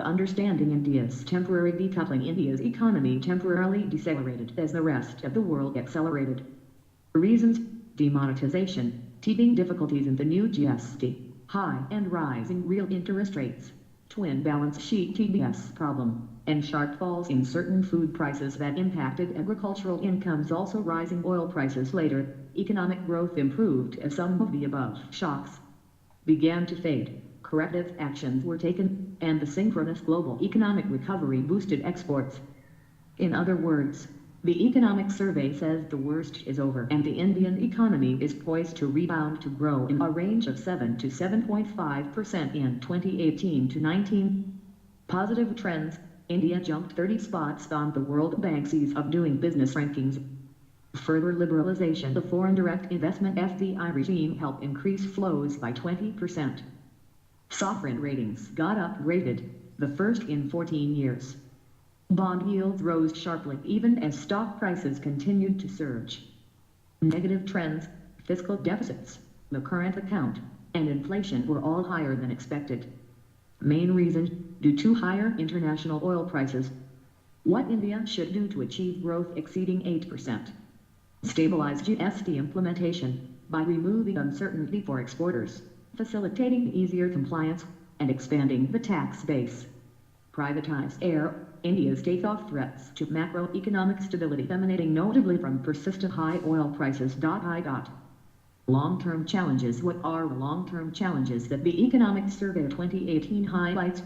understanding India's temporary decoupling. India's economy temporarily decelerated as the rest of the world accelerated. Reasons: demonetization, teething difficulties in the new GST, high and rising real interest rates, twin balance sheet TBS problem, and sharp falls in certain food prices that impacted agricultural incomes. Also rising oil prices. Later, economic growth improved as some of the above shocks began to fade. Corrective actions were taken, and the synchronous global economic recovery boosted exports. In other words, the economic survey says the worst is over and the Indian economy is poised to rebound to grow in a range of 7 to 7.5% in 2018 to 19. Positive trends: India jumped 30 spots on the World Bank's Ease of Doing Business rankings. Further liberalization of foreign direct investment (FDI) regime helped increase flows by 20%. Sovereign ratings got upgraded, the first in 14 years. Bond yields rose sharply even as stock prices continued to surge. Negative trends: fiscal deficits, the current account, and inflation were all higher than expected. Main reason: due to higher international oil prices. What India should do to achieve growth exceeding 8%. Stabilize GST implementation by removing uncertainty for exporters, facilitating easier compliance, and expanding the tax base. Privatize air. India's takeoff threats to macroeconomic stability emanating notably from persistent high oil prices. Long-term challenges. What are long-term challenges that the Economic Survey 2018 highlights?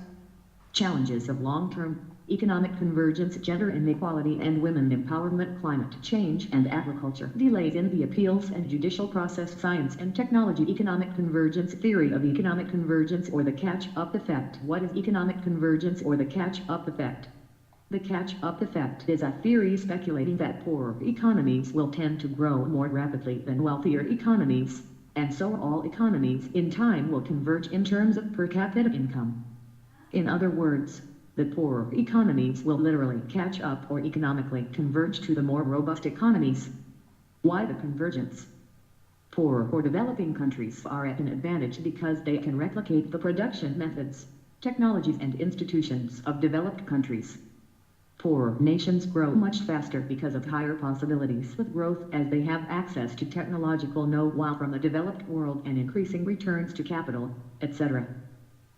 Challenges of long-term economic convergence, gender inequality and women empowerment, climate change and agriculture, delays in the appeals and judicial process, science and technology, economic convergence, theory of economic convergence or the catch-up effect. What is economic convergence or the catch-up effect? The catch-up effect is a theory speculating that poorer economies will tend to grow more rapidly than wealthier economies, and so all economies in time will converge in terms of per capita income. In other words, the poorer economies will literally catch up or economically converge to the more robust economies. Why the convergence? Poorer or developing countries are at an advantage because they can replicate the production methods, technologies and institutions of developed countries. Poorer nations grow much faster because of higher possibilities with growth as they have access to technological know-how from the developed world and increasing returns to capital, etc.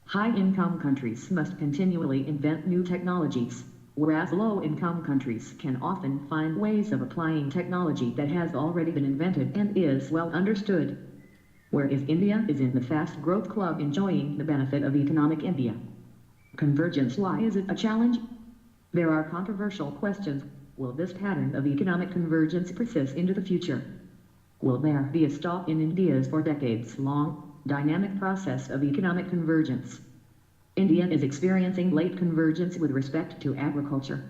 High-income countries must continually invent new technologies, whereas low-income countries can often find ways of applying technology that has already been invented and is well understood. Whereas India is in the fast growth club enjoying the benefit of economic India. Convergence. Why is it a challenge? There are controversial questions. Will this pattern of economic convergence persist into the future? Will there be a stop in India's for decades-long, dynamic process of economic convergence? India is experiencing late convergence with respect to agriculture.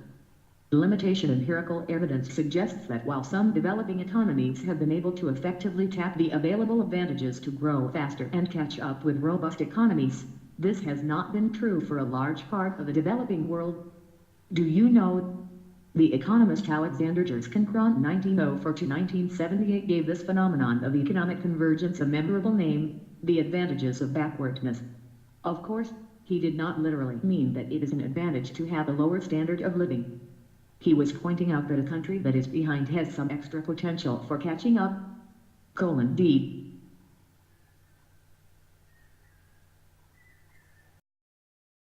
Limitation. Empirical evidence suggests that while some developing economies have been able to effectively tap the available advantages to grow faster and catch up with robust economies, this has not been true for a large part of the developing world. Do you know? The economist Alexander Gershkonkron 1904-1978 gave this phenomenon of economic convergence a memorable name: the advantages of backwardness. Of course, he did not literally mean that it is an advantage to have a lower standard of living. He was pointing out that a country that is behind has some extra potential for catching up. D.